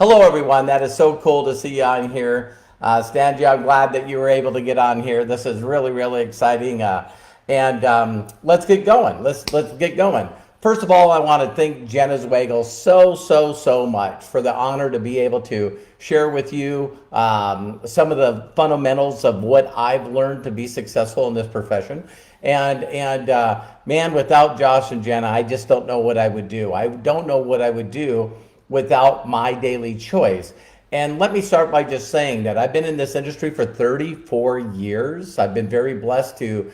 Hello, everyone. That is so cool to see you on here. Stanji, I'm glad that you were able to get on here. This is really, really exciting. And let's get going. Let's get going. First of all, I want to thank Jenna Zwagel so much for the honor to be able to share with you some of the fundamentals of what I've learned to be successful in this profession. And man, without Josh and Jenna, I just don't know what I would do. I don't know what I would do without my daily choice. And let me start by just saying that I've been in this industry for 34 years. I've been very blessed to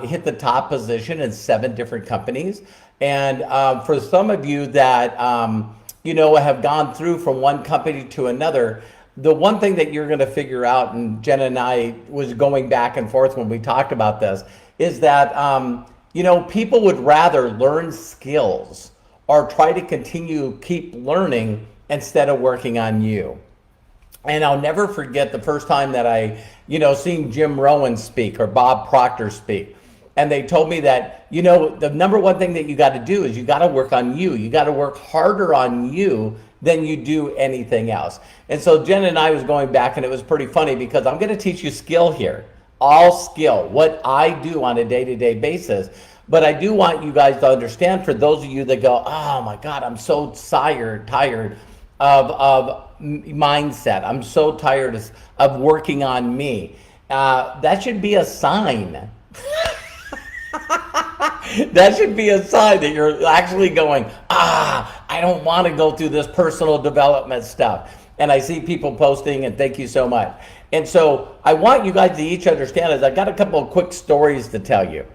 hit the top position in 7 different companies. And for some of you that have gone through from one company to another, the one thing that you're going to figure out, and Jenna and I was going back and forth when we talked about this, is that people would rather learn skills or try to keep learning instead of working on you. And I'll never forget the first time that I, seen Jim Rohn speak or Bob Proctor speak. And they told me that, the number one thing that you got to do is you got to work on you. You got to work harder on you than you do anything else. And so Jen and I was going back, and it was pretty funny because I'm going to teach you skill here, all skill, what I do on a day-to-day basis. But I do want you guys to understand, for those of you that go, oh my God, I'm so tired of mindset. I'm so tired of working on me. That should be a sign. That should be a sign that you're actually going, I don't want to go through this personal development stuff. And I see people posting, and thank you so much. And so I want you guys to each understand is I got a couple of quick stories to tell you.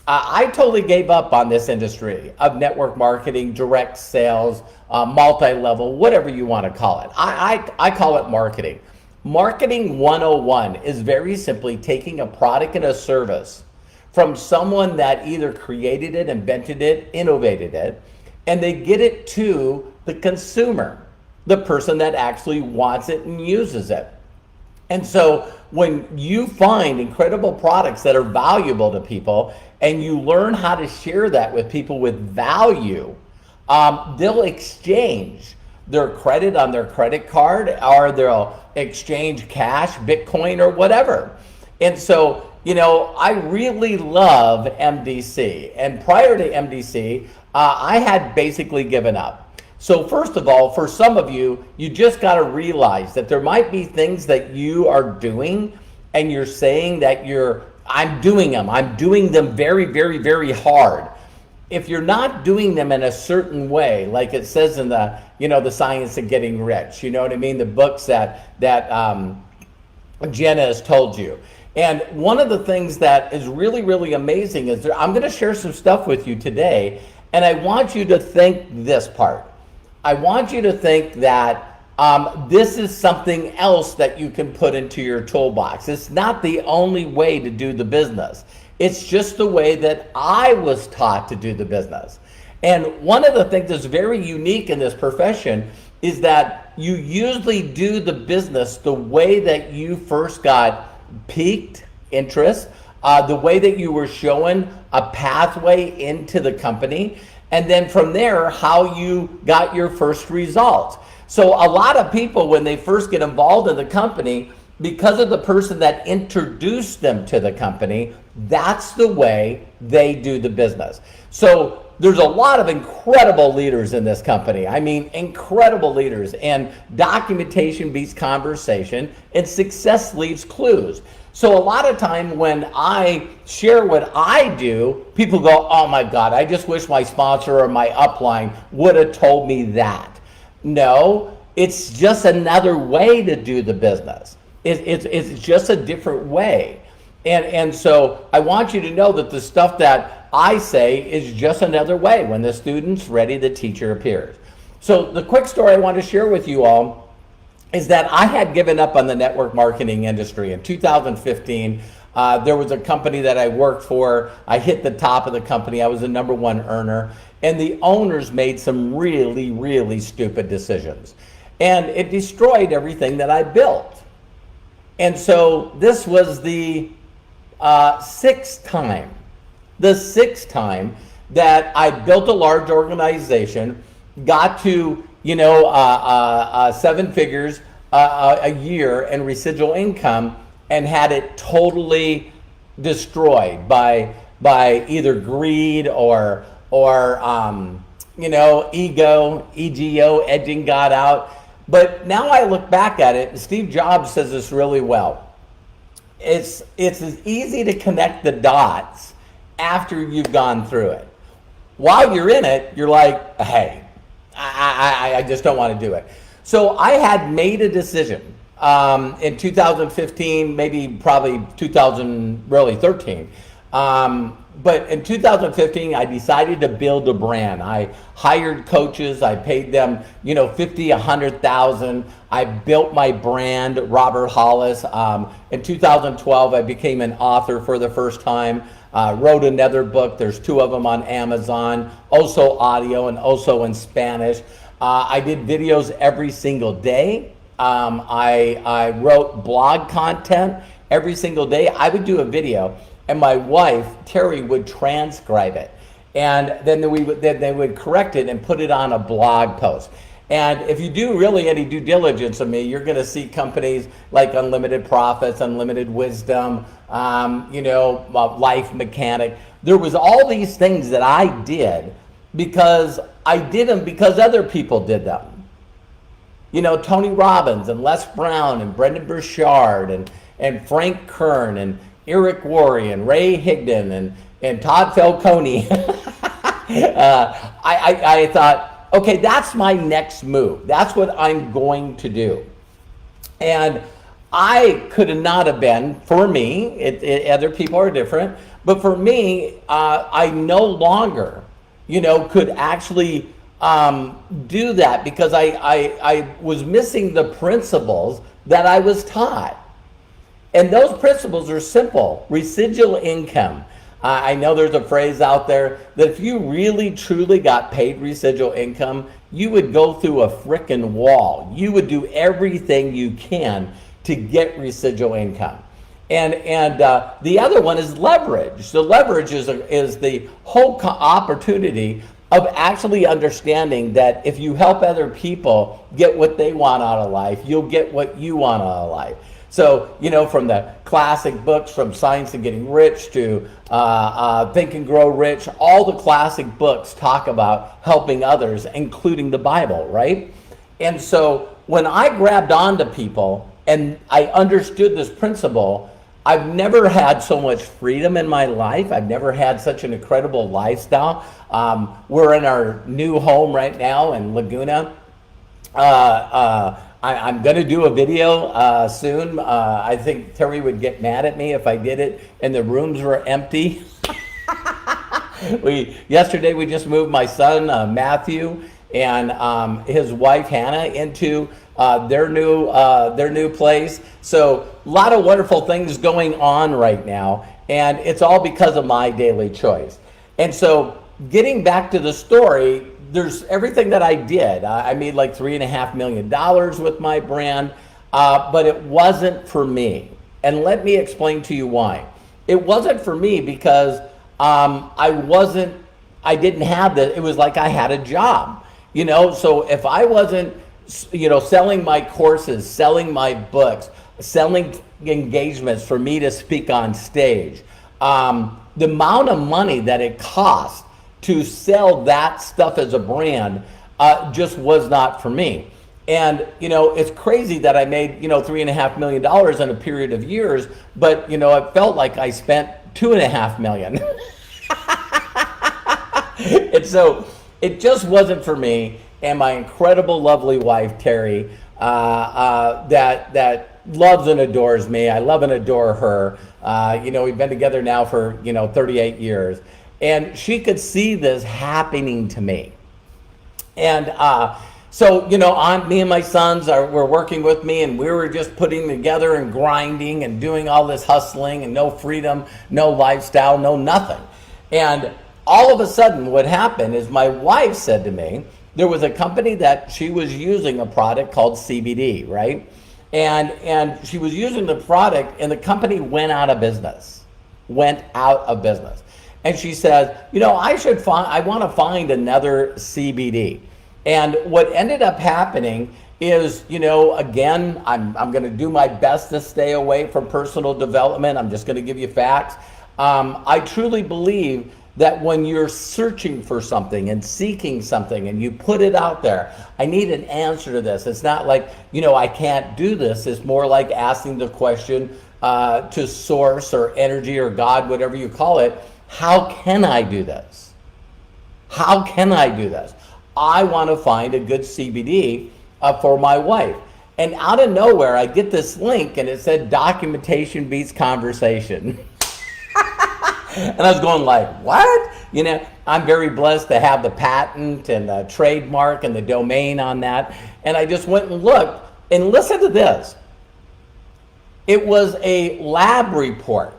I totally gave up on this industry of network marketing, direct sales, multi-level, whatever you want to call it. I call it marketing. Marketing 101 is very simply taking a product and a service from someone that either created it, invented it, innovated it, and they get it to the consumer, the person that actually wants it and uses it. And so when you find incredible products that are valuable to people and you learn how to share that with people with value, they'll exchange their credit on their credit card, or they'll exchange cash, Bitcoin, or whatever. And so, I really love MDC. And prior to MDC, I had basically given up. So first of all, for some of you, you just got to realize that there might be things that you are doing and you're saying that I'm doing them very, very, very hard. If you're not doing them in a certain way, like it says in the, the Science of Getting Rich, you know what I mean? The books that Jenna has told you. And one of the things that is really, really amazing is I'm going to share some stuff with you today, and I want you to think this part. I want you to think that this is something else that you can put into your toolbox. It's not the only way to do the business. It's just the way that I was taught to do the business. And one of the things that's very unique in this profession is that you usually do the business the way that you first got piqued interest, the way that you were shown a pathway into the company, and then from there, how you got your first results. So a lot of people, when they first get involved in the company, because of the person that introduced them to the company, that's the way they do the business. So there's a lot of incredible leaders in this company. I mean, incredible leaders. And documentation beats conversation, and success leaves clues. So a lot of time when I share what I do, people go, oh my God, I just wish my sponsor or my upline would have told me that. No, it's just another way to do the business. It's just a different way. And so I want you to know that the stuff that I say is just another way. When the student's ready, the teacher appears. So the quick story I want to share with you all is that I had given up on the network marketing industry. In 2015, there was a company that I worked for. I hit the top of the company. I was the #1 earner. And the owners made some really, really stupid decisions. And it destroyed everything that I built. And so this was the sixth time that I built a large organization, got to seven figures a year in residual income, and had it totally destroyed by either greed or ego, edging God out. But now I look back at it, and Steve Jobs says this really well. It's as easy to connect the dots after you've gone through it. While you're in it, you're like, hey, I just don't want to do it. So I had made a decision in 2015, probably 2013. But in 2015, I decided to build a brand. I hired coaches. I paid them, $50,000, $100,000. I built my brand, Robert Hollis. In 2012, I became an author for the first time. Wrote another book. There's two of them on Amazon, also audio and also in Spanish. I did videos every single day. I wrote blog content every single day. I would do a video, and my wife, Terry, would transcribe it. And then they would correct it and put it on a blog post. And if you do really any due diligence of me, you're going to see companies like Unlimited Profits, Unlimited Wisdom, Life Mechanic. There was all these things that I did because I did them because other people did them. Tony Robbins and Les Brown and Brendan Burchard and Frank Kern and Eric Worre and Ray Higdon and Todd Falcone. I thought, okay, that's my next move. That's what I'm going to do. And I could not have been, for me, other people are different, but for me, I no longer, could actually do that because I was missing the principles that I was taught. And those principles are simple. Residual income. I know there's a phrase out there that if you really truly got paid residual income, you would go through a frickin' wall. You would do everything you can to get residual income. And the other one is leverage. So leverage is the whole opportunity of actually understanding that if you help other people get what they want out of life, you'll get what you want out of life. So, from the classic books, from Science of Getting Rich to Think and Grow Rich, all the classic books talk about helping others, including the Bible, right? And so when I grabbed onto people and I understood this principle, I've never had so much freedom in my life. I've never had such an incredible lifestyle. We're in our new home right now in Laguna. I'm going to do a video soon. I think Terry would get mad at me if I did it and the rooms were empty. Yesterday we just moved my son Matthew and his wife Hannah into their new place. So a lot of wonderful things going on right now, and it's all because of my daily choice. And so getting back to the story, there's everything that I did. I made like $3.5 million with my brand, but it wasn't for me. And let me explain to you why. It wasn't for me because I didn't have it was like I had a job, so if I wasn't, selling my courses, selling my books, selling engagements for me to speak on stage, the amount of money that it cost to sell that stuff as a brand just was not for me. And, it's crazy that I made, $3.5 million in a period of years, but, it felt like I spent $2.5 million. And so it just wasn't for me. And my incredible, lovely wife, Terry, that loves and adores me. I love and adore her. We've been together now for, 38 years. And she could see this happening to me. And so, me and my sons were working with me, and we were just putting together and grinding and doing all this hustling and no freedom, no lifestyle, no nothing. And all of a sudden what happened is my wife said to me, there was a company that she was using a product called CBD, right? And she was using the product, and the company went out of business. And she said, I want to find another CBD. And what ended up happening is, again, I'm going to do my best to stay away from personal development. I'm just going to give you facts. I truly believe that when you're searching for something and seeking something and you put it out there, I need an answer to this. It's not like, I can't do this. It's more like asking the question to source or energy or God, whatever you call it, how can I do this? How can I do this? I want to find a good CBD for my wife. And out of nowhere, I get this link and it said documentation beats conversation. And I was going like, what? I'm very blessed to have the patent and the trademark and the domain on that. And I just went and looked, and listen to this. It was a lab report,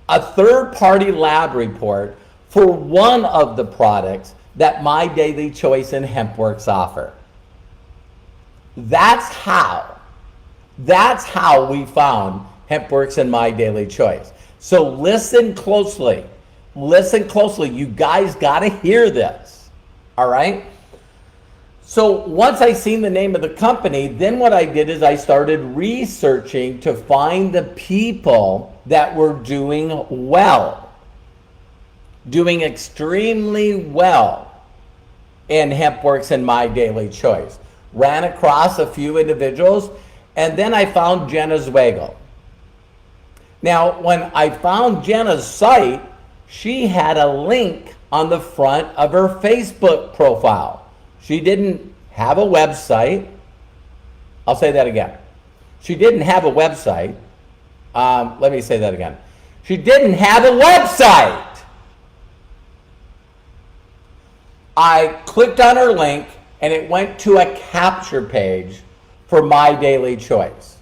a third-party lab report for one of the products that My Daily Choice and HempWorks offer. That's how we found HempWorks and My Daily Choice. So listen closely. You guys got to hear this. All right? So once I seen the name of the company, then what I did is I started researching to find the people that were doing well, doing extremely well in HempWorks and My Daily Choice. Ran across a few individuals, and then I found Jenna Zweigel. Now, when I found Jenna's site, she had a link on the front of her Facebook profile. She didn't have a website. I'll say that again. She didn't have a website. Let me say that again. She didn't have a website. I clicked on her link and it went to a capture page for My Daily Choice.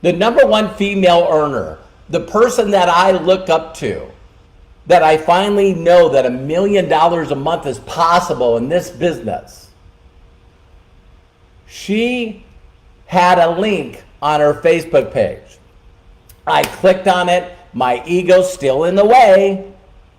The number one female earner, the person that I look up to, that I finally know that $1 million a month is possible in this business. She had a link on her Facebook page. I clicked on it. My ego's still in the way.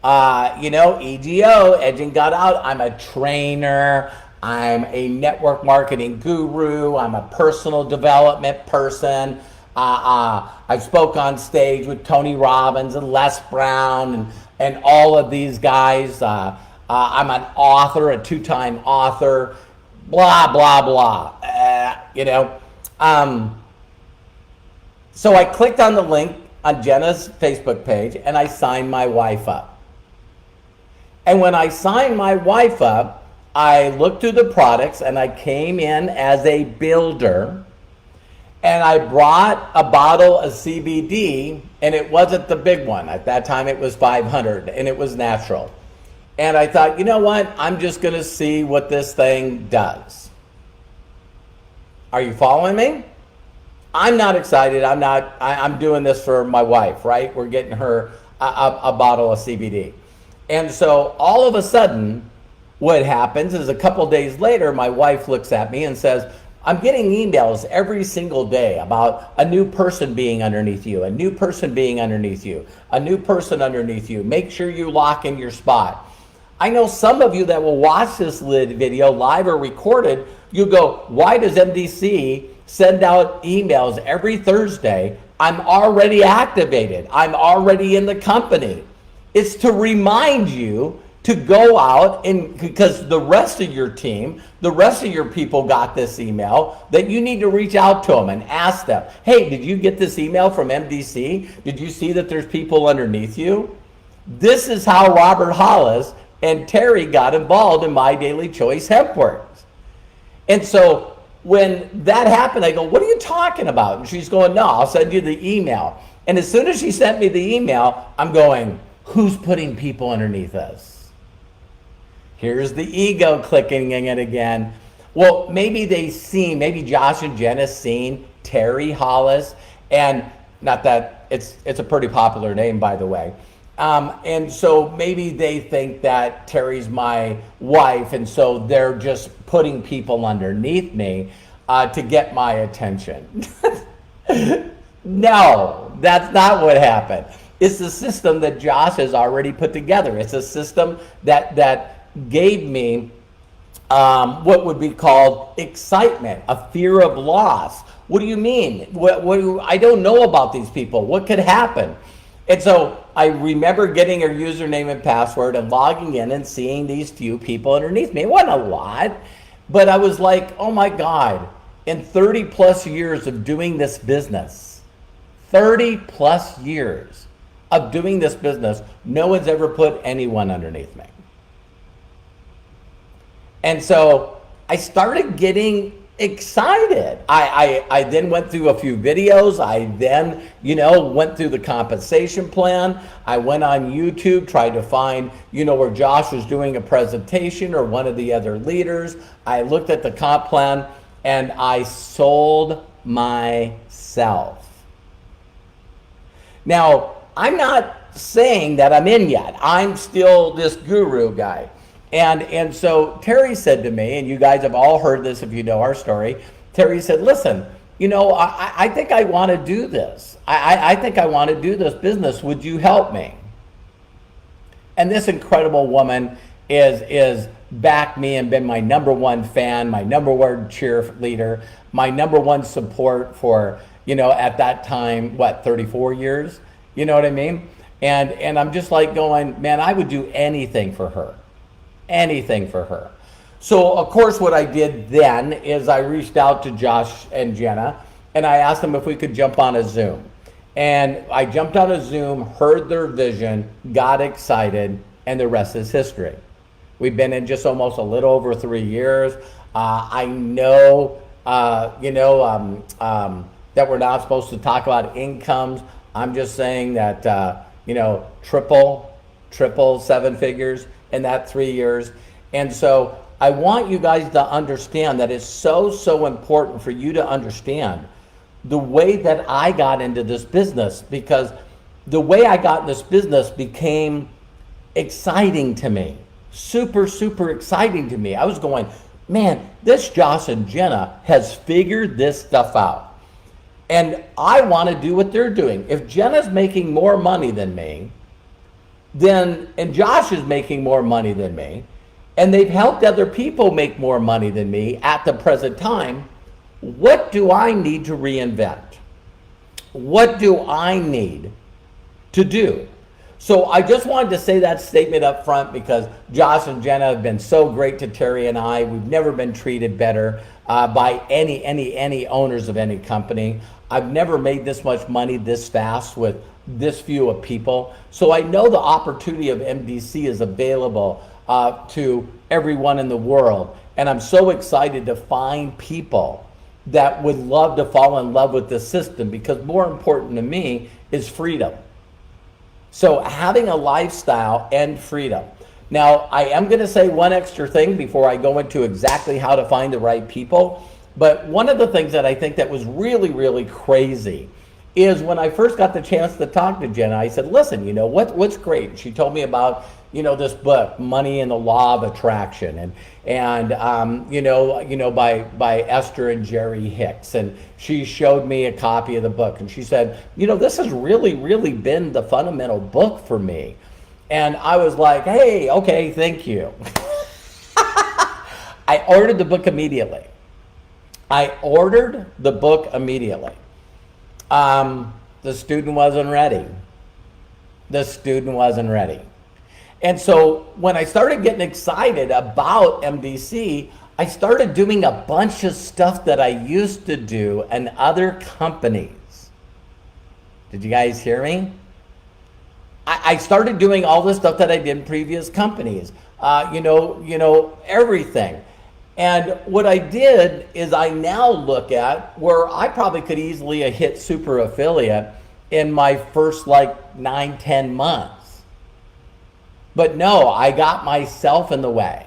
EGO, edging God out. I'm a trainer. I'm a network marketing guru. I'm a personal development person. I spoke on stage with Tony Robbins and Les Brown and all of these guys. I'm an author, a 2-time author, blah, blah, blah. So I clicked on the link on Jenna's Facebook page and I signed my wife up. And when I signed my wife up, I looked through the products and I came in as a builder. And I brought a bottle of CBD, and it wasn't the big one. At that time, it was 500, and it was natural. And I thought, you know what? I'm just going to see what this thing does. Are you following me? I'm not excited. I'm doing this for my wife, right? We're getting her a bottle of CBD. And so all of a sudden, what happens is a couple days later, my wife looks at me and says, I'm getting emails every single day about a new person being underneath you, a new person being underneath you, a new person underneath you. Make sure you lock in your spot. I know some of you that will watch this video live or recorded, you go, why does MDC send out emails every Thursday? I'm already activated. I'm already in the company. It's to remind you to go out, and because the rest of your team, the rest of your people got this email, that you need to reach out to them and ask them, hey, did you get this email from MDC? Did you see that there's people underneath you? This is how Robert Hollis and Terry got involved in My Daily Choice HempWorks. And so when that happened, I go, what are you talking about? And she's going, no, I'll send you the email. And as soon as she sent me the email, I'm going, who's putting people underneath us? Here's the ego clicking in it again. Well, maybe maybe Josh and Jenna seen Terry Hollis, and not that it's a pretty popular name, by the way. And so maybe they think that Terry's my wife, and so they're just putting people underneath me to get my attention. No, that's not what happened. It's the system that Josh has already put together. It's a system that gave me what would be called excitement, a fear of loss. What do you mean? I don't know about these people. What could happen? And so I remember getting her username and password and logging in and seeing these few people underneath me. It wasn't a lot, but I was like, oh my God, in 30 plus years of doing this business, 30 plus years of doing this business, no one's ever put anyone underneath me. And so I started getting excited. I then went through a few videos. I then, went through the compensation plan. I went on YouTube, tried to find, where Josh was doing a presentation or one of the other leaders. I looked at the comp plan and I sold myself. Now, I'm not saying that I'm in yet. I'm still this guru guy. And so Terry said to me, and you guys have all heard this if you know our story, Terry said, listen, I think I want to do this. I think I want to do this business. Would you help me? And this incredible woman is backed me and been my number one fan, my number one cheerleader, my number one support for, at that time, 34 years? You know what I mean? And I'm just like going, man, I would do anything for her. Anything for her. So of course what I did then is I reached out to Josh and Jenna and I asked them if we could jump on a Zoom. And I jumped on a Zoom, heard their vision, got excited, and the rest is history. We've been in just almost a little over 3 years. I know, that we're not supposed to talk about incomes. I'm just saying that, triple seven figures in that 3 years. And so I want you guys to understand that it's so important for you to understand the way that I got into this business, because the way I got in this business became exciting to me. Super exciting to me. I was going, man, this Josh and Jenna has figured this stuff out. And I want to do what they're doing. If Jenna's making more money than me, and Josh is making more money than me, and they've helped other people make more money than me at the present time, what do I need to reinvent? What do I need to do? So I just wanted to say that statement up front because Josh and Jenna have been so great to Terry and I. We've never been treated better by any owners of any company. I've never made this much money this fast with this few of people. So I know the opportunity of MDC is available to everyone in the world. And I'm so excited to find people that would love to fall in love with this system, because more important to me is freedom. So having a lifestyle and freedom. Now, I am going to say one extra thing before I go into exactly how to find the right people. But one of the things that I think that was really crazy is when I first got the chance to talk to Jenna, I said, listen, what's great? She told me about, this book, Money and the Law of Attraction, and by Esther and Jerry Hicks. And she showed me a copy of the book and she said, this has really been the fundamental book for me. And I was like, hey, okay, thank you. I ordered the book immediately. The student wasn't ready. And so when I started getting excited about MDC, I started doing a bunch of stuff that I used to do in other companies. Did you guys hear me? I started doing all the stuff that I did in previous companies, everything. And what I did is I now look at where I probably could easily have hit super affiliate in my first 9-10 months. But no, I got myself in the way.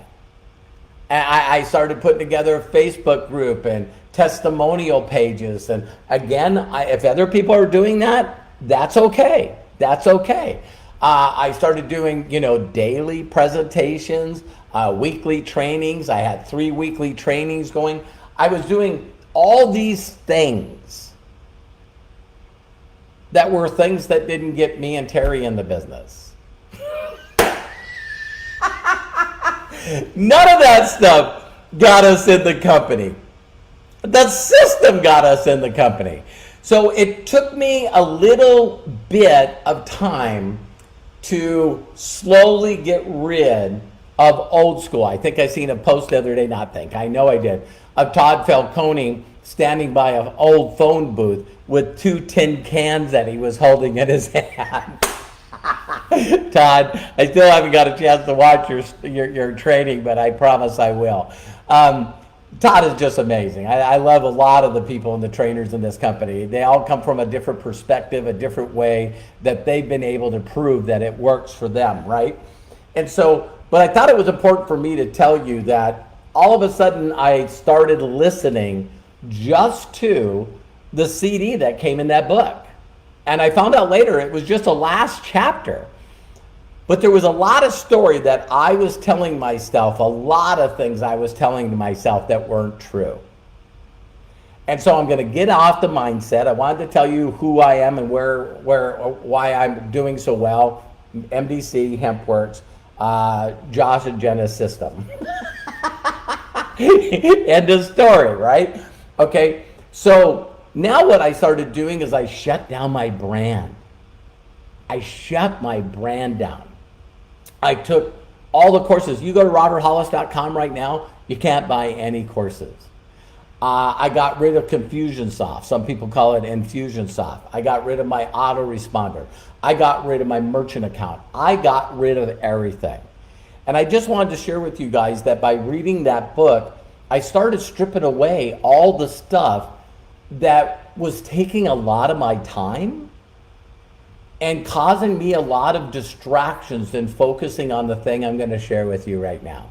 I started putting together a Facebook group and testimonial pages. And again, if other people are doing that, that's okay. I started doing, daily presentations, weekly trainings. I had 3 weekly trainings going. I was doing all these things that were things that didn't get me and Terry in the business. None of that stuff got us in the company. The system got us in the company. So it took me a little bit of time to slowly get rid of old school. I think I seen a post the other day, I know I did, of Todd Falcone standing by an old phone booth with 2 tin cans that he was holding in his hand. Todd, I still haven't got a chance to watch your training, but I promise I will. Todd is just amazing. I love a lot of the people and the trainers in this company. They all come from a different perspective, a different way that they've been able to prove that it works for them, right? And so, but I thought it was important for me to tell you that all of a sudden I started listening just to the CD that came in that book. And I found out later it was just a last chapter. But there was a lot of story that I was telling myself, a lot of things I was telling to myself that weren't true. And so I'm going to get off the mindset. I wanted to tell you who I am and why I'm doing so well. MDC, HempWorks, Josh and Jenna's system. End of story, right? Okay, so now what I started doing is I shut down my brand. I shut my brand down. I took all the courses. You go to roberthollis.com right now, you can't buy any courses. I got rid of Confusionsoft. Some people call it Infusionsoft. I got rid of my autoresponder. I got rid of my merchant account. I got rid of everything. And I just wanted to share with you guys that by reading that book, I started stripping away all the stuff that was taking a lot of my time and causing me a lot of distractions in focusing on the thing I'm going to share with you right now.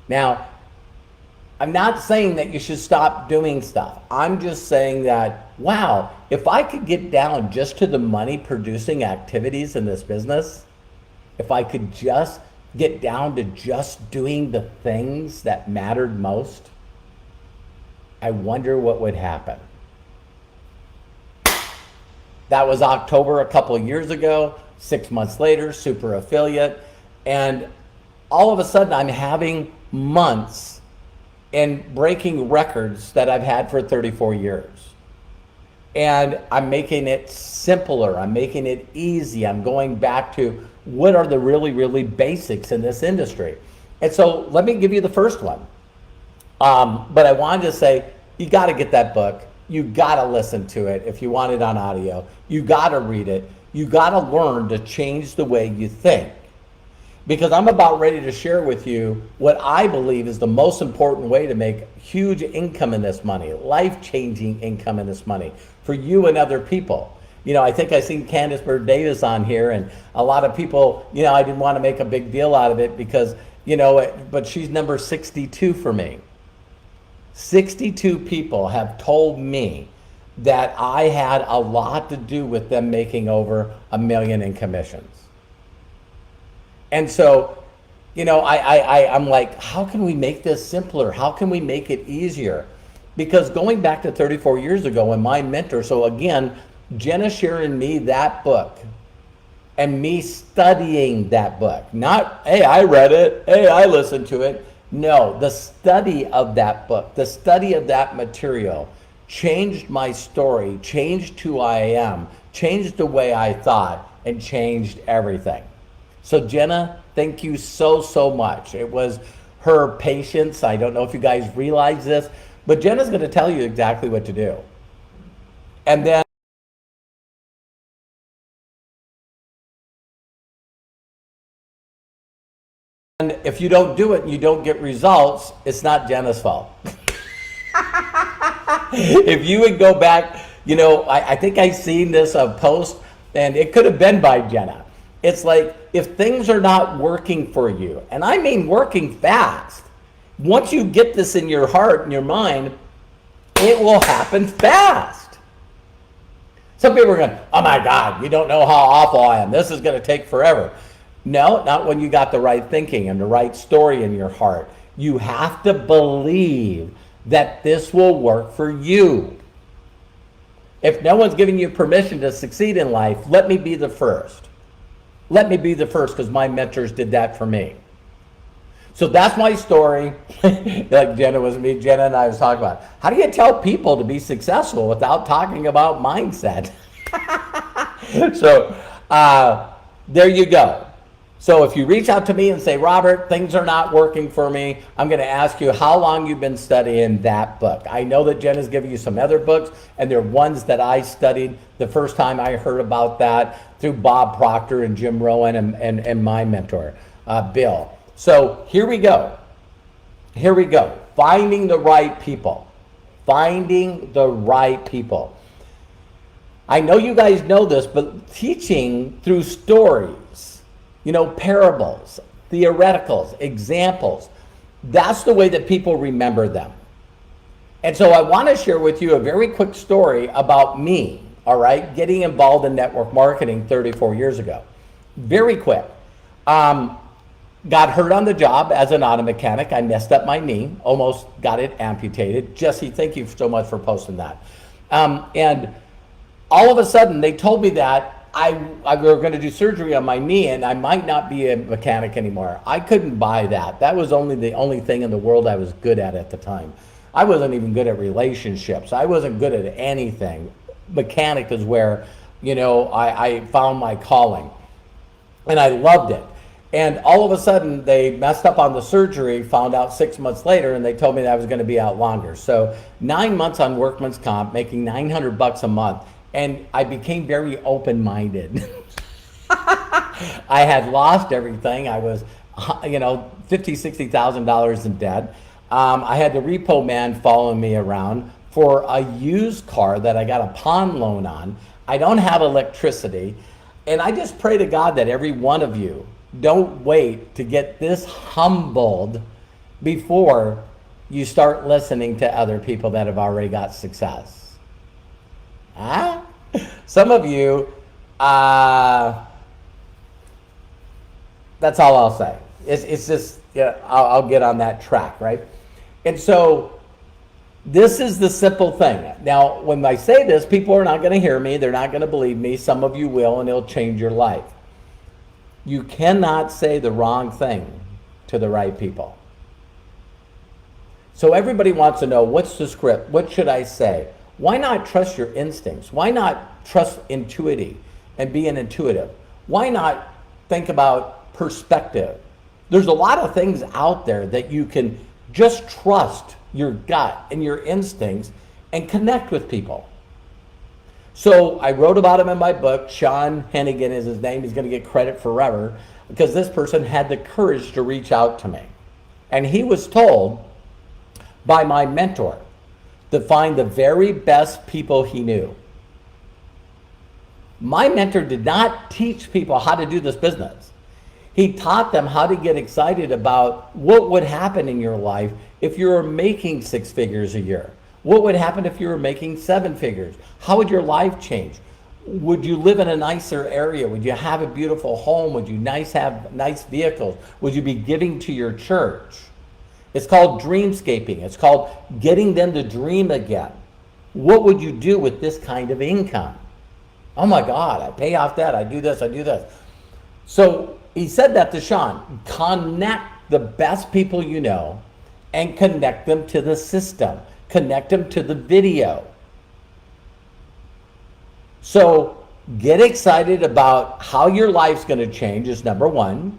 Now, I'm not saying that you should stop doing stuff. I'm just saying that, wow, if I could get down just to the money producing activities in this business, if I could just get down to just doing the things that mattered most, I wonder what would happen. That was October a couple of years ago. 6 months later, super affiliate. And all of a sudden I'm having months and breaking records that I've had for 34 years. And I'm making it simpler. I'm making it easy. I'm going back to what are the really, really basics in this industry. And so let me give you the first one. But I wanted to say, you got to get that book. You got to listen to it if you want it on audio. You got to read it. You got to learn to change the way you think. Because I'm about ready to share with you what I believe is the most important way to make huge income in this money, life-changing income in this money for you and other people. You know, I think I seen Candace Bird Davis on here, and a lot of people, you know, I didn't want to make a big deal out of it because, you know, but she's number 62 for me. 62 people have told me that I had a lot to do with them making over $1 million in commissions. And so, you know, I'm like, how can we make this simpler? How can we make it easier? Because going back to 34 years ago when my mentor, so again, Jenna sharing me that book and me studying that book, not, hey, I read it, hey, I listened to it. No, the study of that book, the study of that material changed my story, changed who I am, changed the way I thought, and changed everything. So Jenna, thank you so, so much. It was her patience. I don't know if you guys realize this, but Jenna's going to tell you exactly what to do. And then and if you don't do it and you don't get results, it's not Jenna's fault. If you would go back, you know, I think I seen this post, and it could have been by Jenna. It's like, if things are not working for you, and I mean working fast, once you get this in your heart and your mind, it will happen fast. Some people are going, oh my God, you don't know how awful I am. This is going to take forever. No, not when you got the right thinking and the right story in your heart. You have to believe that this will work for you. If no one's giving you permission to succeed in life, let me be the first. Let me be the first, because my mentors did that for me. So that's my story. Like Jenna and I was talking about. How do you tell people to be successful without talking about mindset? So there you go. So if you reach out to me and say, Robert, things are not working for me, I'm going to ask you how long you've been studying that book. I know that Jenna's giving you some other books, and they're ones that I studied the first time I heard about that through Bob Proctor and Jim Rohn and my mentor, Bill. So here we go. Here we go. Finding the right people. Finding the right people. I know you guys know this, but teaching through stories, parables, theoreticals, examples, that's the way that people remember them. And so I want to share with you a very quick story about me, all right, getting involved in network marketing 34 years ago. Very quick. Got hurt on the job as an auto mechanic. I messed up my knee, almost got it amputated. Jesse, thank you so much for posting that. And all of a sudden, they told me that I were going to do surgery on my knee and I might not be a mechanic anymore. I couldn't buy that. That was the only thing in the world I was good at the time. I wasn't even good at relationships. I wasn't good at anything. Mechanic is where, I found my calling. And I loved it. And all of a sudden, they messed up on the surgery, found out 6 months later, and they told me that I was going to be out longer. So 9 months on workman's comp, making $900 a month. And I became very open-minded. I had lost everything. I was, $50,000, $60,000 in debt. I had the repo man following me around for a used car that I got a pawn loan on. I don't have electricity. And I just pray to God that every one of you don't wait to get this humbled before you start listening to other people that have already got success. Huh? Some of you, that's all I'll say. It's just, I'll get on that track, right? And so this is the simple thing. Now, when I say this, people are not going to hear me. They're not going to believe me. Some of you will, and it'll change your life. You cannot say the wrong thing to the right people. So everybody wants to know, what's the script? What should I say? Why not trust your instincts? Why not trust intuitive and be an intuitive? Why not think about perspective? There's a lot of things out there that you can just trust your gut and your instincts and connect with people. So I wrote about him in my book. Sean Hennigan is his name. He's going to get credit forever because this person had the courage to reach out to me. And he was told by my mentor to find the very best people he knew. My mentor did not teach people how to do this business. He taught them how to get excited about what would happen in your life if you were making 6 figures a year. What would happen if you were making 7 figures? How would your life change? Would you live in a nicer area? Would you have a beautiful home? Would you have nice vehicles? Would you be giving to your church? It's called dreamscaping. It's called getting them to dream again. What would you do with this kind of income? Oh my God, I pay off that, I do this, I do this. So he said that to Sean, connect the best people you know and connect them to the system. Connect them to the video. So get excited about how your life's going to change is number 1.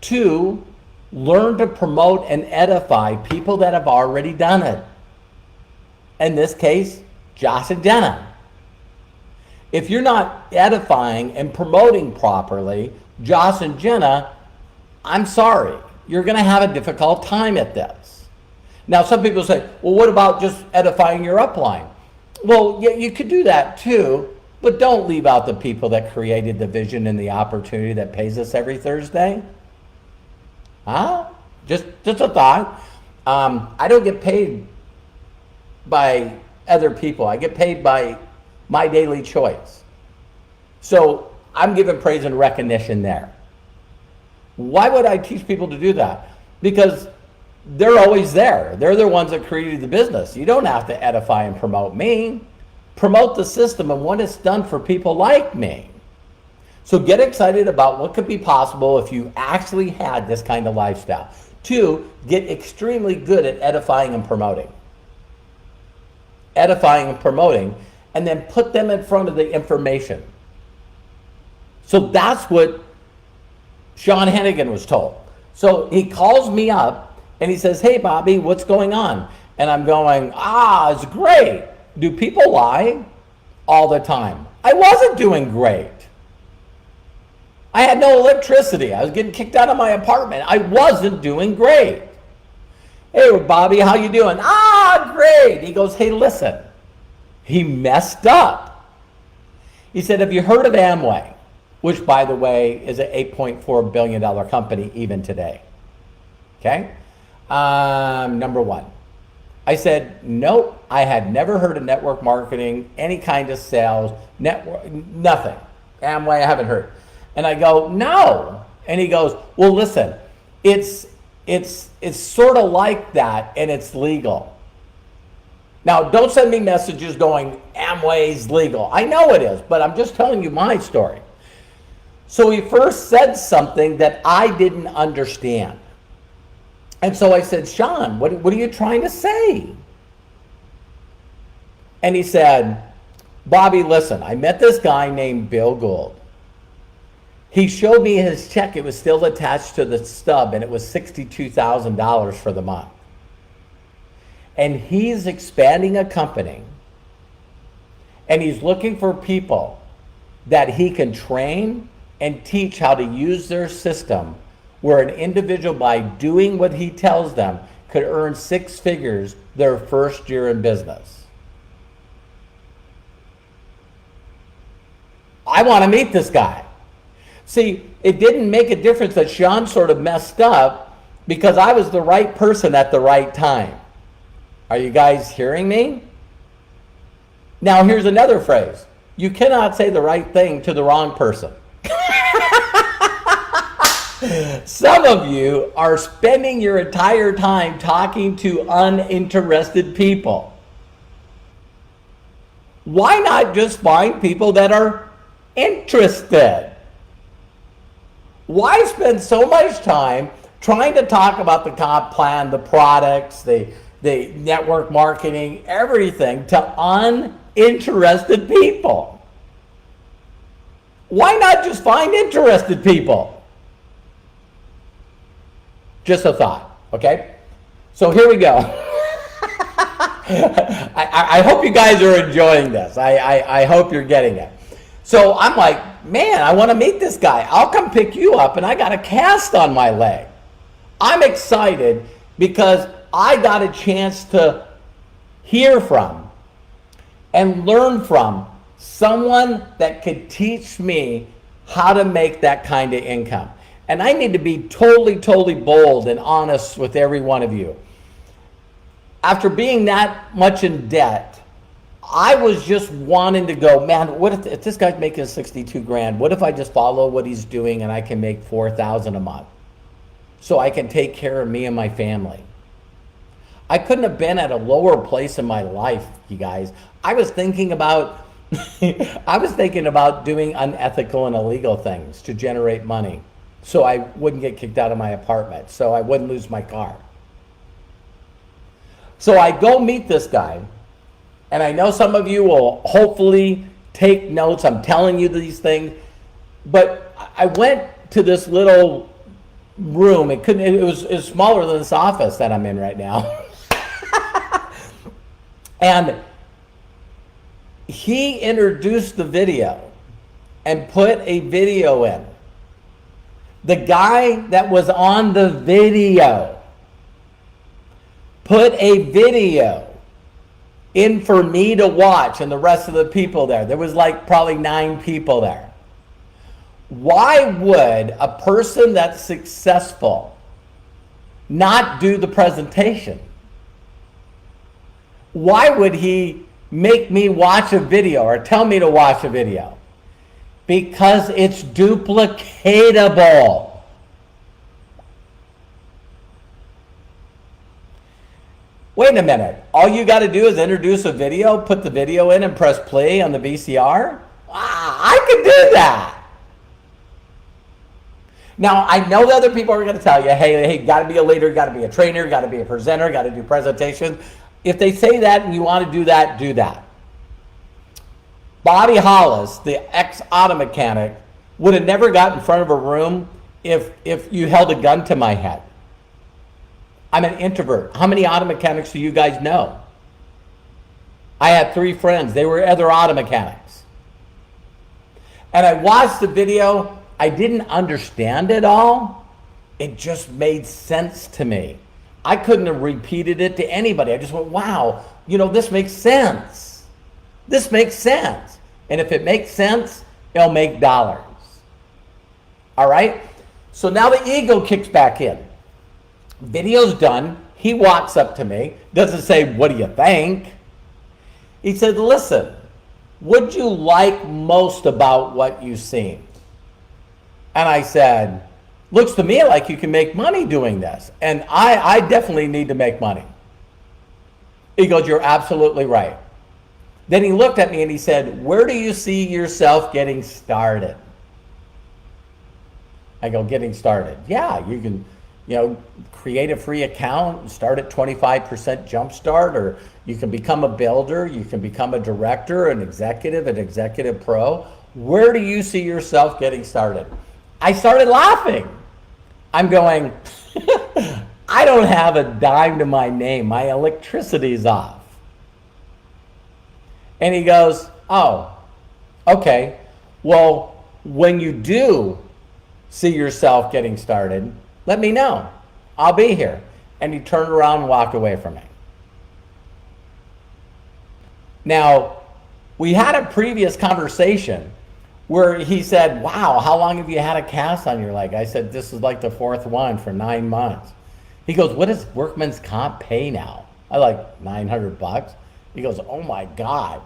2, learn to promote and edify people that have already done it. In this case, Josh and Jenna. If you're not edifying and promoting properly, Josh and Jenna, I'm sorry, you're going to have a difficult time at this. Now, some people say, well, what about just edifying your upline? Well, yeah, you could do that too, but don't leave out the people that created the vision and the opportunity that pays us every Thursday. Huh? Just a thought. I don't get paid by other people. I get paid by my daily choice. So I'm giving praise and recognition there. Why would I teach people to do that? Because they're always there. They're the ones that created the business. You don't have to edify and promote me. Promote the system and what it's done for people like me. So get excited about what could be possible if you actually had this kind of lifestyle. Two, get extremely good at edifying and promoting. Edifying and promoting, and then put them in front of the information. So that's what Sean Hennigan was told. So he calls me up and he says, hey, Bobby, what's going on? And I'm going, it's great. Do people lie? All the time. I wasn't doing great. I had no electricity. I was getting kicked out of my apartment. I wasn't doing great. Hey, Bobby, how you doing? Great. He goes, hey, listen. He messed up. He said, have you heard of Amway? Which, by the way, is an $8.4 billion company even today. Okay? Number one. I said, nope, I had never heard of network marketing, any kind of sales, network, nothing. Amway, I haven't heard. And I go, no. And he goes, well, listen, it's sort of like that and it's legal. Now, don't send me messages going, Amway's legal. I know it is, but I'm just telling you my story. So he first said something that I didn't understand. And so I said, Sean, what are you trying to say? And he said, Bobby, listen, I met this guy named Bill Gould. He showed me his check. It was still attached to the stub, and it was $62,000 for the month. And he's expanding a company, and he's looking for people that he can train and teach how to use their system, where an individual, by doing what he tells them, could earn 6 figures their first year in business. I want to meet this guy. See, it didn't make a difference that Sean sort of messed up because I was the right person at the right time. Are you guys hearing me? Now, here's another phrase. You cannot say the right thing to the wrong person. Some of you are spending your entire time talking to uninterested people. Why not just find people that are interested? Why spend so much time trying to talk about the comp plan, the products, the network marketing, everything to uninterested people? Why not just find interested people? Just a thought, okay? So here we go. I hope you guys are enjoying this. I hope you're getting it. So I'm like, man, I want to meet this guy. I'll come pick you up, and I got a cast on my leg. I'm excited because I got a chance to hear from and learn from someone that could teach me how to make that kind of income. And I need to be totally bold and honest with every one of you. After being that much in debt, I was just wanting to go, man, what if this guy's making 62 grand? What if I just follow what he's doing and I can make 4,000 a month so I can take care of me and my family? I couldn't have been at a lower place in my life, you guys. I was thinking about doing unethical and illegal things to generate money so I wouldn't get kicked out of my apartment, so I wouldn't lose my car. So I go meet this guy, and I know some of you will hopefully take notes. I'm telling you these things, but I went to this little room. It was smaller than this office that I'm in right now. And he introduced the video and put a video in. The guy that was on the video put a video in for me to watch and the rest of the people there. There was like probably 9 people there. Why would a person that's successful not do the presentation? Why would he make me watch a video or tell me to watch a video? Because it's duplicatable. Wait a minute. All you got to do is introduce a video, put the video in, and press play on the VCR? I could do that. Now, I know that other people are going to tell you, hey, got to be a leader, got to be a trainer, got to be a presenter, got to do presentations. If they say that and you want to do that, do that. Bobby Hollis, the ex-auto mechanic, would have never got in front of a room if you held a gun to my head. I'm an introvert. How many auto mechanics do you guys know? I had 3 friends. They were other auto mechanics. And I watched the video. I didn't understand it all. It just made sense to me. I couldn't have repeated it to anybody. I just went, wow, this makes sense. This makes sense. And if it makes sense, it'll make dollars. All right? So now the ego kicks back in. Video's done. He walks up to me, doesn't say, what do you think? He said, listen, what'd you like most about what you've seen? And I said, looks to me like you can make money doing this. And I definitely need to make money. He goes, you're absolutely right. Then he looked at me and he said, where do you see yourself getting started? I go, getting started. Yeah, you can, create a free account and start at 25% jumpstart, or you can become a builder, you can become a director, an executive pro. Where do you see yourself getting started? I started laughing. I'm going, I don't have a dime to my name. My electricity's off. And he goes, oh, okay. Well, when you do see yourself getting started, let me know. I'll be here. And he turned around and walked away from me. Now, we had a previous conversation where he said, wow, how long have you had a cast on your leg? I said, this is like the 4th one for 9 months. He goes, what does workman's comp pay now? I like $900. He goes, oh my God.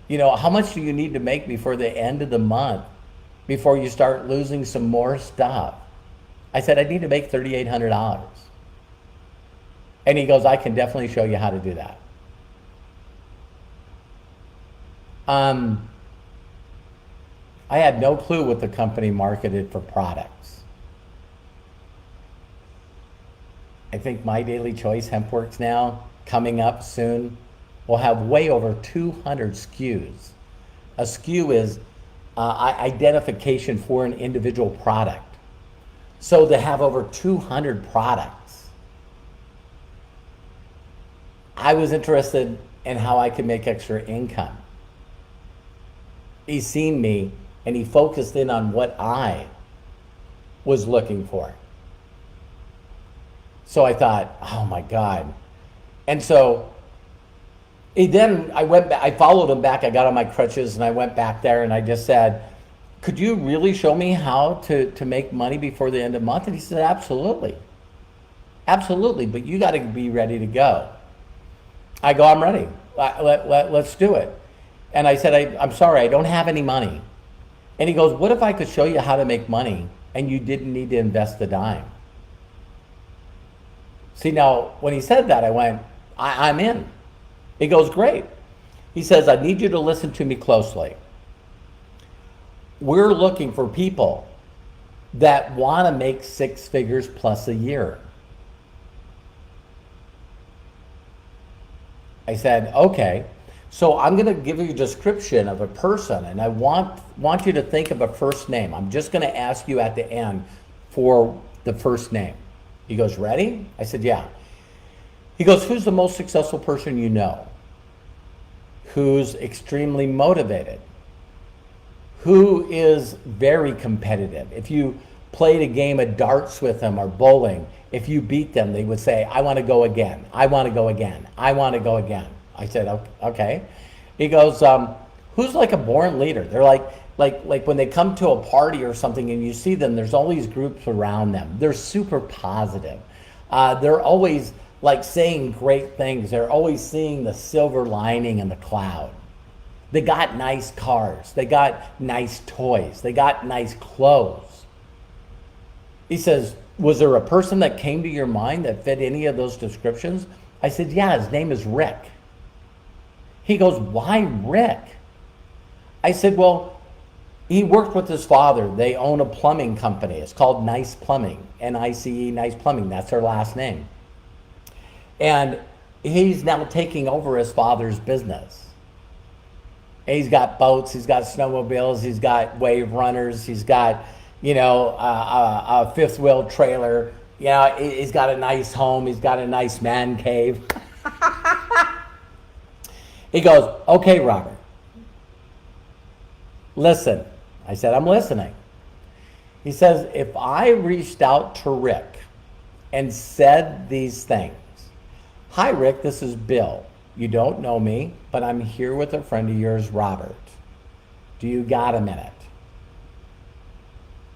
How much do you need to make before the end of the month before you start losing some more stuff? I said, I need to make $3,800. And he goes, I can definitely show you how to do that. I had no clue what the company marketed for products. I think My Daily Choice HempWorks now, coming up soon, will have way over 200 SKUs. A SKU is identification for an individual product. So to have over 200 products, I was interested in how I could make extra income. He's seen me and he focused in on what I was looking for. So I thought, oh my God. And so I followed him back. I got on my crutches and I went back there and I just said, could you really show me how to make money before the end of the month? And he said, absolutely. Absolutely, but you got to be ready to go. I go, I'm ready. Let's do it. And I said, I'm sorry, I don't have any money. And he goes, what if I could show you how to make money and you didn't need to invest a dime? See, now, when he said that, I went, I'm in. He goes, great. He says, I need you to listen to me closely. We're looking for people that want to make 6 figures plus a year. I said, okay. So I'm going to give you a description of a person, and I want you to think of a first name. I'm just going to ask you at the end for the first name. He goes, ready? I said, yeah. He goes, who's the most successful person you know? Who's extremely motivated? Who is very competitive? If you played a game of darts with them or bowling, if you beat them, they would say, I want to go again. I want to go again. I want to go again. I said, okay. He goes, who's like a born leader? They're like when they come to a party or something and you see them, there's all these groups around them. They're super positive. They're always like saying great things. They're always seeing the silver lining in the cloud. They got nice cars. They got nice toys. They got nice clothes. He says, was there a person that came to your mind that fit any of those descriptions? I said, yeah, his name is Rick. He goes, why Rick? I said, well, He worked with his father. They own a plumbing company. It's called Nice Plumbing, N-I-C-E, Nice Plumbing. That's their last name. And he's now taking over his father's business. He's got boats, he's got snowmobiles, he's got wave runners, he's got, a fifth wheel trailer. He's got a nice home, he's got a nice man cave. He goes, okay, Robert, listen. I said, I'm listening. He says, if I reached out to Rick and said these things, hi, Rick, this is Bill. You don't know me, but I'm here with a friend of yours, Robert. Do you got a minute?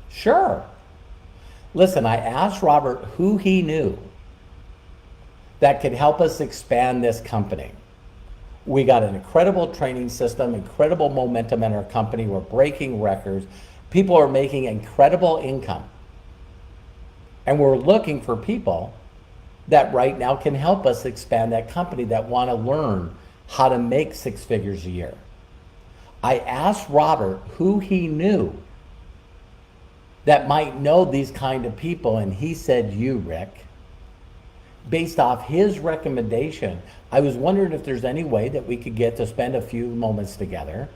Sure. Listen, I asked Robert who he knew that could help us expand this company. We got an incredible training system, incredible momentum in our company. We're breaking records. People are making incredible income. And we're looking for people that right now can help us expand that company, that want to learn how to make 6 figures a year. I asked Robert who he knew that might know these kind of people, and he said, you, Rick. Based off his recommendation, I was wondering if there's any way that we could get to spend a few moments together.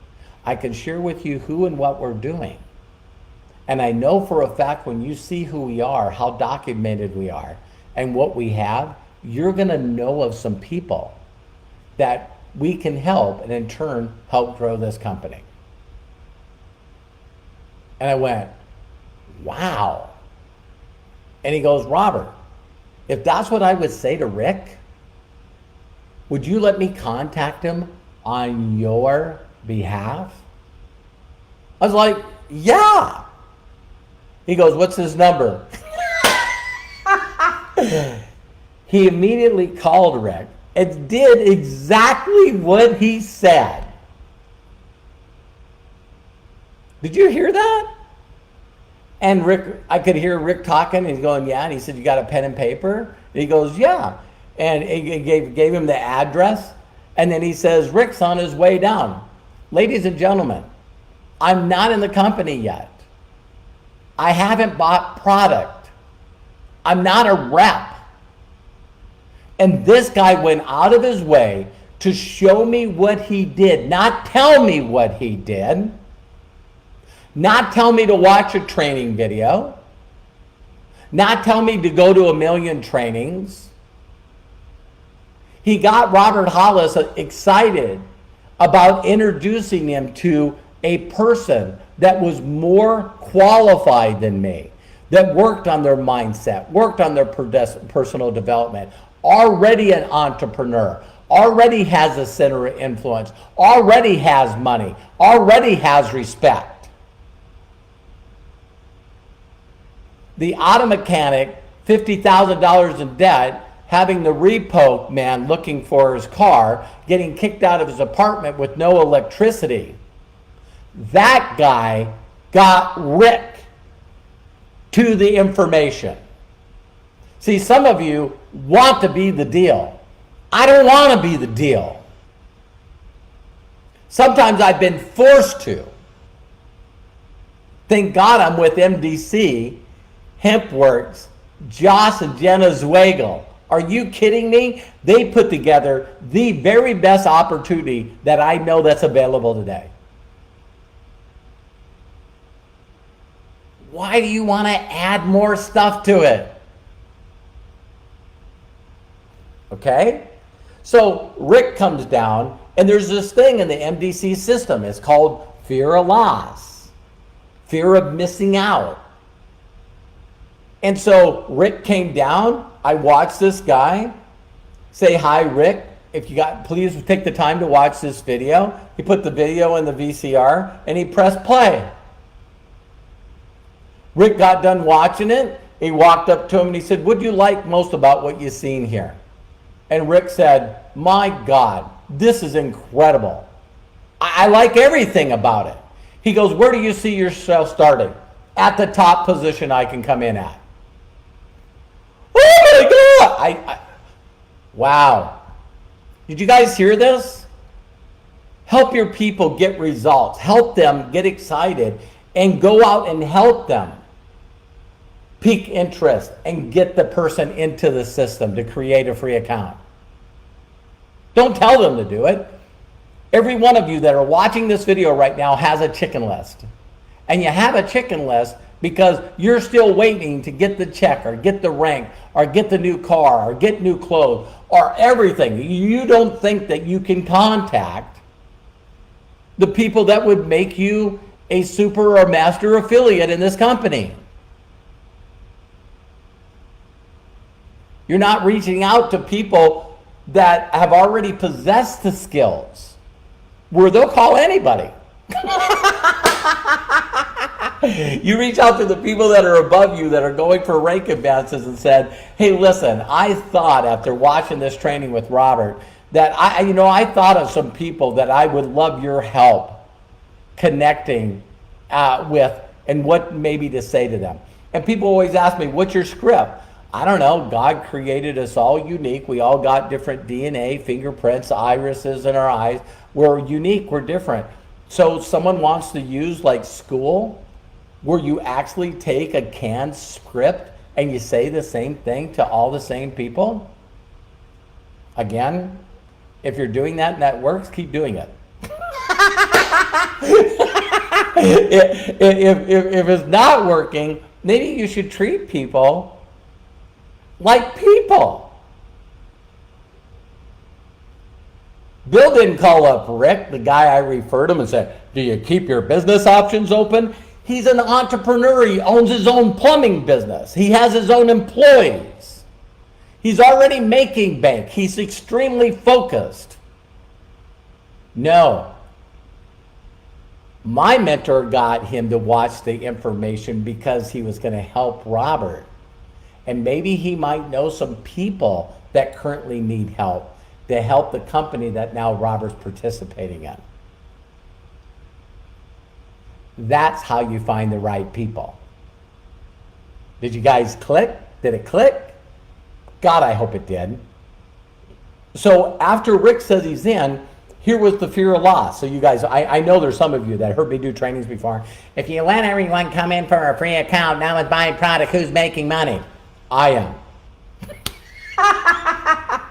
I could share with you who and what we're doing. And I know for a fact when you see who we are, how documented we are, and what we have, you're gonna know of some people that we can help and in turn help grow this company. And I went, wow. And he goes, Robert, if that's what I would say to Rick, would you let me contact him on your behalf? I was like, yeah. He goes, what's his number? He immediately called Rick and did exactly what he said. Did you hear that? And Rick, I could hear Rick talking, and he's going, yeah. And he said, you got a pen and paper? And he goes, yeah. And he gave him the address. And then he says, Rick's on his way down. Ladies and gentlemen, I'm not in the company yet. I haven't bought product. I'm not a rep. And this guy went out of his way to show me what he did, not tell me what he did, not tell me to watch a training video, not tell me to go to a million trainings. He got Robert Hollis excited about introducing him to a person that was more qualified than me, that worked on their mindset, worked on their personal development, already an entrepreneur, already has a center of influence, already has money, already has respect. The auto mechanic, $50,000 in debt, having the repo man looking for his car, getting kicked out of his apartment with no electricity. That guy got Rick to the information. See, some of you want to be the deal. I don't want to be the deal. Sometimes I've been forced to. Thank God I'm with MDC, HempWorks, Joss and Jenna Zweigel. Are you kidding me? They put together the very best opportunity that I know that's available today. Why do you want to add more stuff to it? Okay? So Rick comes down, and there's this thing in the MDC system. It's called fear of loss, fear of missing out. And so Rick came down. I watched this guy say, hi, Rick. If you got, please take the time to watch this video. He put the video in the VCR, and he pressed play. Rick got done watching it. He walked up to him and he said, what do you like most about what you've seen here? And Rick said, my God, this is incredible. I like everything about it. He goes, where do you see yourself starting? At the top position I can come in at. Oh my God! Wow. Did you guys hear this? Help your people get results. Help them get excited and go out and help them pique interest and get the person into the system to create a free account. Don't tell them to do it. Every one of you that are watching this video right now has a chicken list. And you have a chicken list because you're still waiting to get the check or get the rank or get the new car or get new clothes or everything. You don't think that you can contact the people that would make you a super or master affiliate in this company. You're not reaching out to people that have already possessed the skills where they'll call anybody. You reach out to the people that are above you that are going for rank advances and said, hey, listen, I thought after watching this training with Robert that I thought of some people that I would love your help connecting with and what maybe to say to them. And people always ask me, what's your script? I don't know. God created us all unique. We all got different DNA, fingerprints, irises in our eyes. We're unique. We're different. So someone wants to use like school where you actually take a canned script and you say the same thing to all the same people. Again, if you're doing that and that works, keep doing it. If it's not working, maybe you should treat people like people. Bill didn't call up Rick, the guy I referred him, and said, do you keep your business options open? He's an entrepreneur. He owns his own plumbing business. He has his own employees. He's already making bank. He's extremely focused. No. My mentor got him to watch the information because he was going to help Robert. And maybe he might know some people that currently need help to help the company that now Robert's participating in. That's how you find the right people. Did you guys click? Did it click? God, I hope it did. So after Rick says he's in, here was the fear of loss. So you guys, I know there's some of you that heard me do trainings before. If you let everyone come in for a free account, now it's buying product, who's making money? I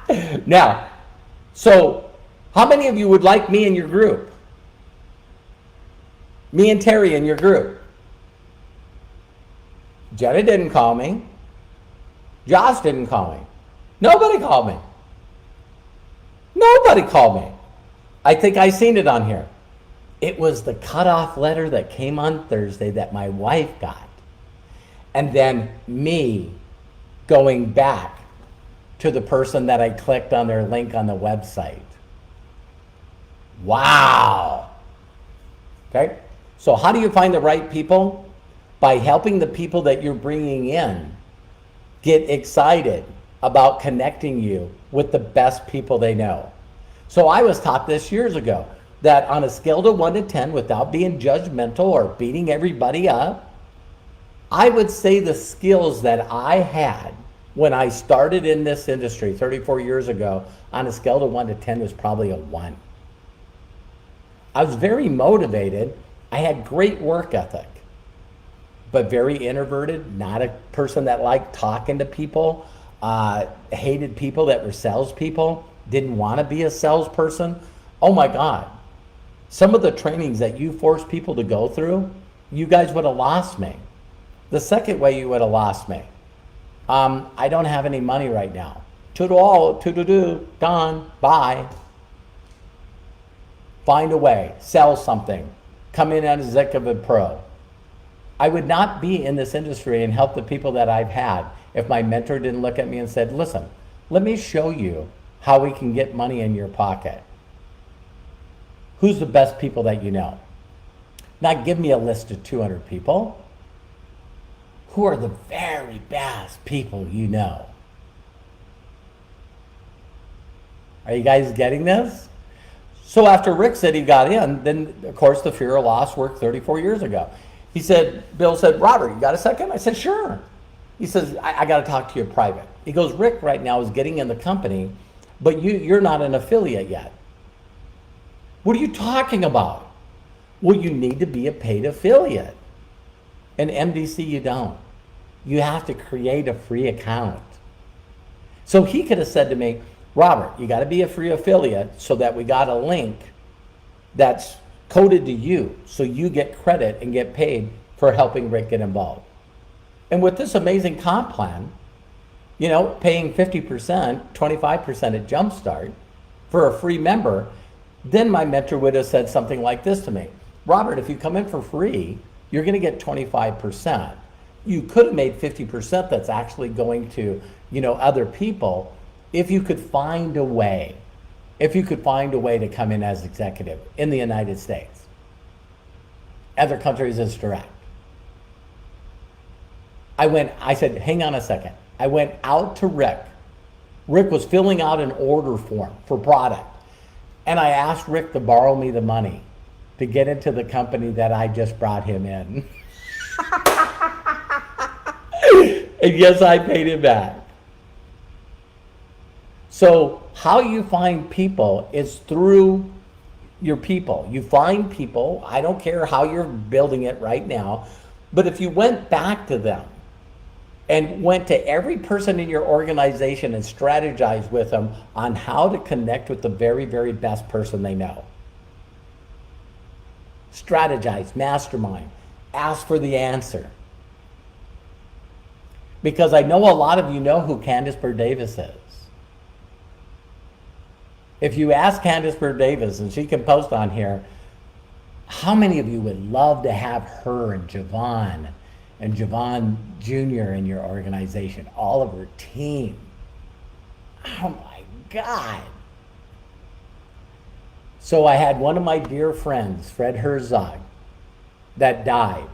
am. Now, so how many of you would like me in your group? Me and Terry in your group. Jenna didn't call me. Josh didn't call me. Nobody called me. Nobody called me. I think I seen it on here. It was the cutoff letter that came on Thursday that my wife got. And then me going back to the person that I clicked on their link on the website. Wow. Okay. So how do you find the right people? By helping the people that you're bringing in get excited about connecting you with the best people they know. So I was taught this years ago that on a scale to 1 to 10, without being judgmental or beating everybody up, I would say the skills that I had when I started in this industry 34 years ago on a scale to 1 to 10 was probably a 1. I was very motivated. I had great work ethic, but very introverted, not a person that liked talking to people, hated people that were salespeople, didn't want to be a salesperson. Oh my God. Some of the trainings that you forced people to go through, you guys would have lost me. The second way you would have lost me. I don't have any money right now. To-do-all, gone, bye. Find a way, sell something, come in as executive pro. I would not be in this industry and help the people that I've had if my mentor didn't look at me and said, listen, let me show you how we can get money in your pocket. Who's the best people that you know? Not give me a list of 200 people. Who are the very best people you know? Are you guys getting this? So after Rick said he got in, then of course the fear of loss worked 34 years ago. He said, Bill said, Robert, you got a second? I said, sure. He says, I got to talk to you in private. He goes, Rick right now is getting in the company, but you're not an affiliate yet. What are you talking about? Well, you need to be a paid affiliate. In MDC, you don't. You have to create a free account. So he could have said to me, Robert, you got to be a free affiliate so that we got a link that's coded to you so you get credit and get paid for helping Rick get involved. And with this amazing comp plan, you know, paying 50%, 25% at Jumpstart for a free member, then my mentor would have said something like this to me. Robert, if you come in for free, you're going to get 25%. You could have made 50% that's actually going to, you know, other people if you could find a way. If you could find a way to come in as executive in the United States. Other countries it's direct. I said, hang on a second. I went out to Rick. Rick was filling out an order form for product. And I asked Rick to borrow me the money to get into the company that I just brought him in. And yes, I paid him back. So how you find people is through your people. You find people, I don't care how you're building it right now, but if you went back to them and went to every person in your organization and strategized with them on how to connect with the very, very best person they know. Strategize, mastermind, ask for the answer. Because I know a lot of you know who Candice Byrd Davis is. If you ask Candice Byrd Davis, and she can post on here, how many of you would love to have her and Javon Jr. in your organization, all of her team? Oh my God. So I had one of my dear friends, Fred Herzog, that died.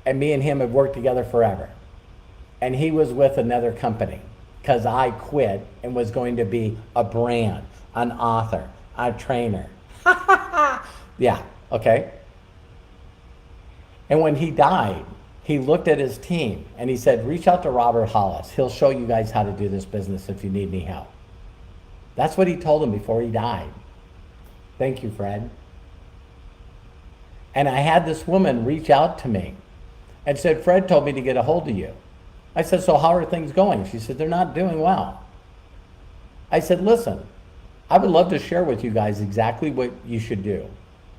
And me and him have worked together forever. And he was with another company because I quit and was going to be a brand, an author, a trainer. Yeah, okay. And when he died, he looked at his team and he said, reach out to Robert Hollis. He'll show you guys how to do this business if you need any help. That's what he told him before he died. Thank you, Fred. And I had this woman reach out to me and said, Fred told me to get a hold of you. I said, so how are things going? She said, they're not doing well. I said, listen, I would love to share with you guys exactly what you should do.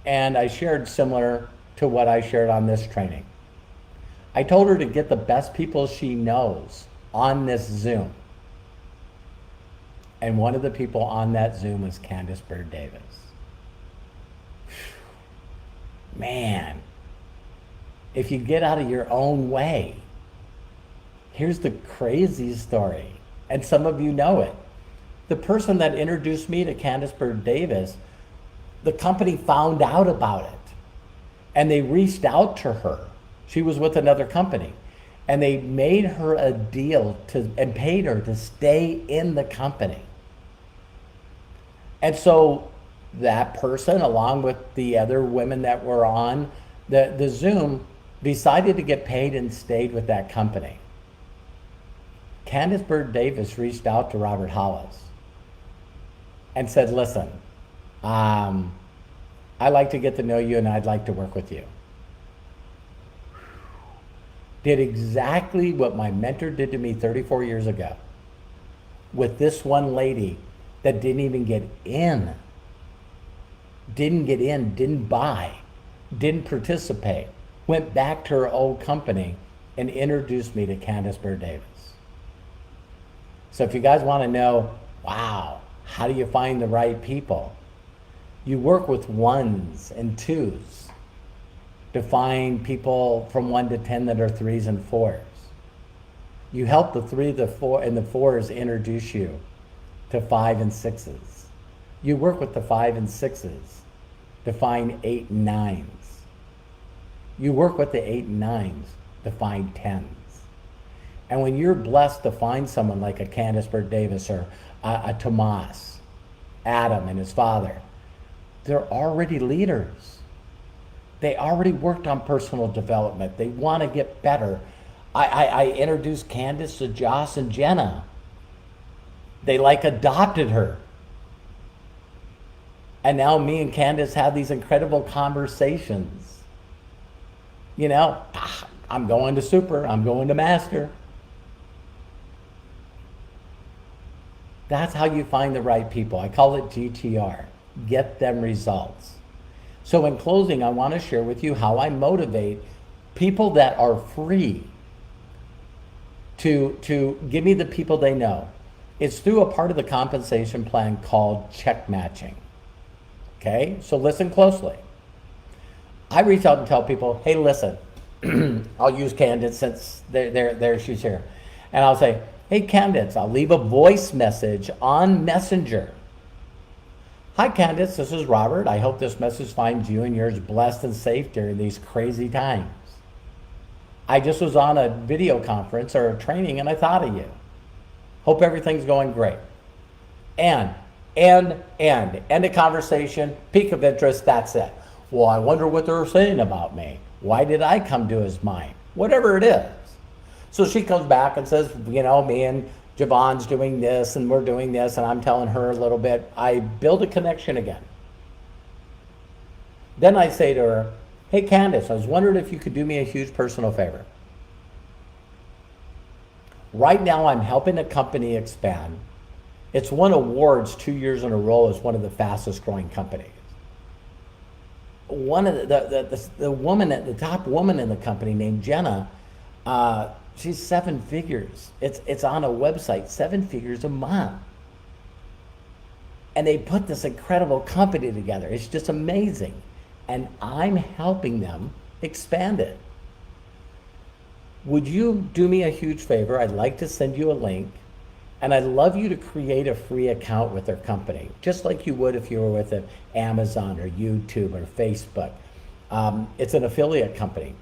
And I shared similar to what I shared on this training. I told her to get the best people she knows on this Zoom. And one of the people on that Zoom was Candice Byrd Davis. Man, if you get out of your own way, here's the crazy story, and some of you know it. The person that introduced me to Candice Byrd Davis, the company found out about it, and they reached out to her. She was with another company, and they made her a deal and paid her to stay in the company. And so that person, along with the other women that were on the Zoom, decided to get paid and stayed with that company. Candice Byrd Davis reached out to Robert Hollis and said, listen, I'd like to get to know you and I'd like to work with you. Did exactly what my mentor did to me 34 years ago with this one lady that didn't even get in. Didn't buy, didn't participate, went back to her old company and introduced me to Candice Byrd Davis. So if you guys want to know, wow, how do you find the right people? You work with ones and twos to find people from 1 to 10 that are 3s and 4s. You help the 3, the 4, and the 4s introduce you to 5 and 6s. You work with the 5 and 6s to find 8 and 9s. You work with the 8 and 9s to find 10s. And when you're blessed to find someone like a Candice Byrd Davis or a Tomas, Adam and his father, they're already leaders. They already worked on personal development. They want to get better. I introduced Candice to Joss and Jenna. They adopted her. And now me and Candace have these incredible conversations. You know, I'm going to super, I'm going to master. That's how you find the right people. I call it GTR, get them results. So in closing, I want to share with you how I motivate people that are free to give me the people they know. It's through a part of the compensation plan called check matching. Okay, so listen closely. I reach out and tell people, hey, listen, I'll use Candace since she's here. And I'll say, hey, Candace, I'll leave a voice message on Messenger. Hi, Candace, this is Robert. I hope this message finds you and yours blessed and safe during these crazy times. I just was on a video conference or a training and I thought of you. Hope everything's going great. End of conversation, peak of interest, that's it. Well, I wonder what they're saying about me. Why did I come to his mind? Whatever it is. So she comes back and says, you know, me and Javon's doing this and we're doing this, and I'm telling her a little bit. I build a connection again. Then I say to her, hey, Candace, I was wondering if you could do me a huge personal favor. Right now I'm helping a company expand. It's won awards 2 years in a row as one of the fastest growing companies. One of the woman, the top woman in the company named Jenna, she's 7 figures. It's on a website, 7 figures a month. And they put this incredible company together. It's just amazing. And I'm helping them expand it. Would you do me a huge favor? I'd like to send you a link. And I'd love you to create a free account with their company, just like you would if you were with Amazon or YouTube or Facebook. It's an affiliate company.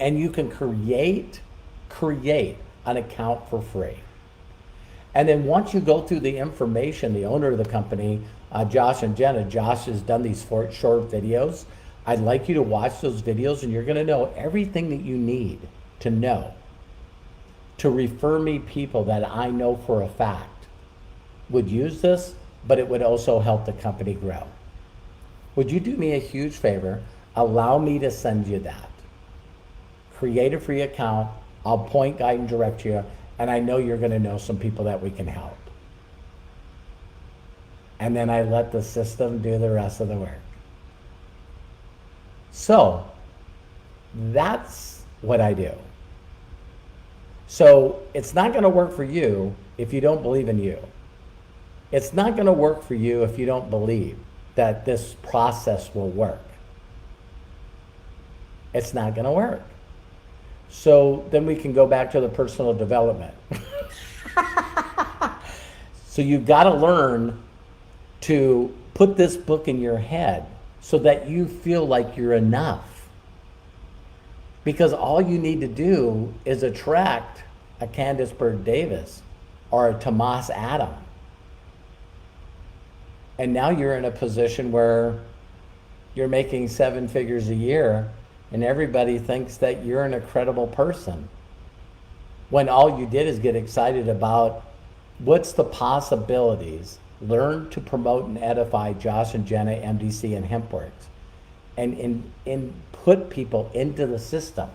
And you can create an account for free. And then once you go through the information, the owner of the company, Josh and Jenna, Josh has done these short videos. I'd like you to watch those videos and you're gonna know everything that you need to know to refer me people that I know for a fact would use this, but it would also help the company grow. Would you do me a huge favor? Allow me to send you that. Create a free account. I'll point, guide, and direct you, and I know you're gonna know some people that we can help. And then I let the system do the rest of the work. So that's what I do. So it's not going to work for you if you don't believe in you. It's not going to work for you if you don't believe that this process will work. It's not going to work. So then we can go back to the personal development. So you've got to learn to put this book in your head so that you feel like you're enough. Because all you need to do is attract a Candace Bird Davis or a Tomas Adam. And now you're in a position where you're making 7 figures a year and everybody thinks that you're an incredible person. When all you did is get excited about what's the possibilities. Learn to promote and edify Josh and Jenna, MDC, and HempWorks. And put people into the system.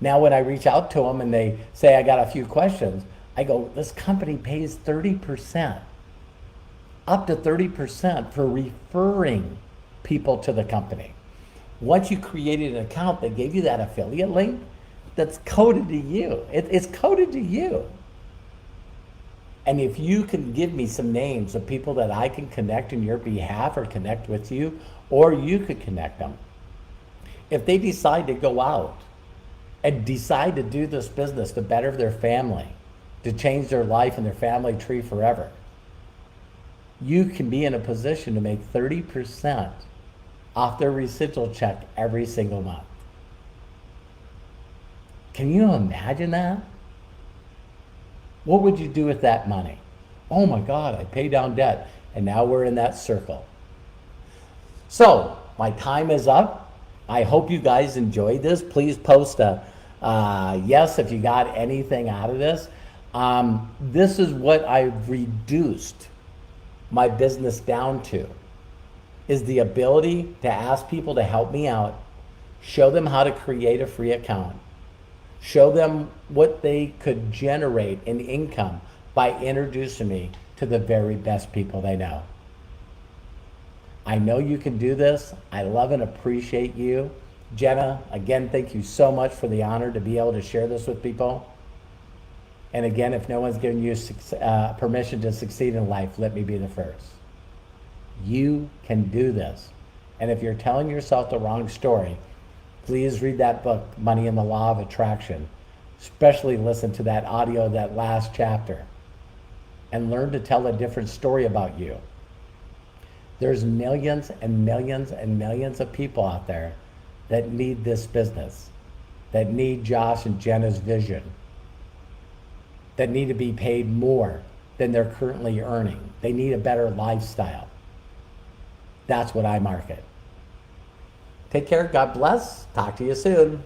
Now when I reach out to them and they say, I got a few questions, I go, this company pays 30%, up to 30% for referring people to the company. Once you created an account, they gave you that affiliate link that's coded to you. It's coded to you. And if you can give me some names of people that I can connect in your behalf or connect with you, or you could connect them. If they decide to go out and decide to do this business to better their family, to change their life and their family tree forever, you can be in a position to make 30% off their residual check every single month. Can you imagine that? What would you do with that money? Oh my God, I pay down debt. And now we're in that circle. So my time is up. I hope you guys enjoyed this. Please post a yes if you got anything out of this. This is what I've reduced my business down to is the ability to ask people to help me out, show them how to create a free account, show them what they could generate in income by introducing me to the very best people they know. I know you can do this. I love and appreciate you. Jenna, again, thank you so much for the honor to be able to share this with people. And again, if no one's given you permission to succeed in life, let me be the first. You can do this. And if you're telling yourself the wrong story, please read that book, Money and the Law of Attraction. Especially listen to that audio, that last chapter, and learn to tell a different story about you. There's millions and millions and millions of people out there that need this business, that need Josh and Jenna's vision, that need to be paid more than they're currently earning. They need a better lifestyle. That's what I market. Take care. God bless. Talk to you soon.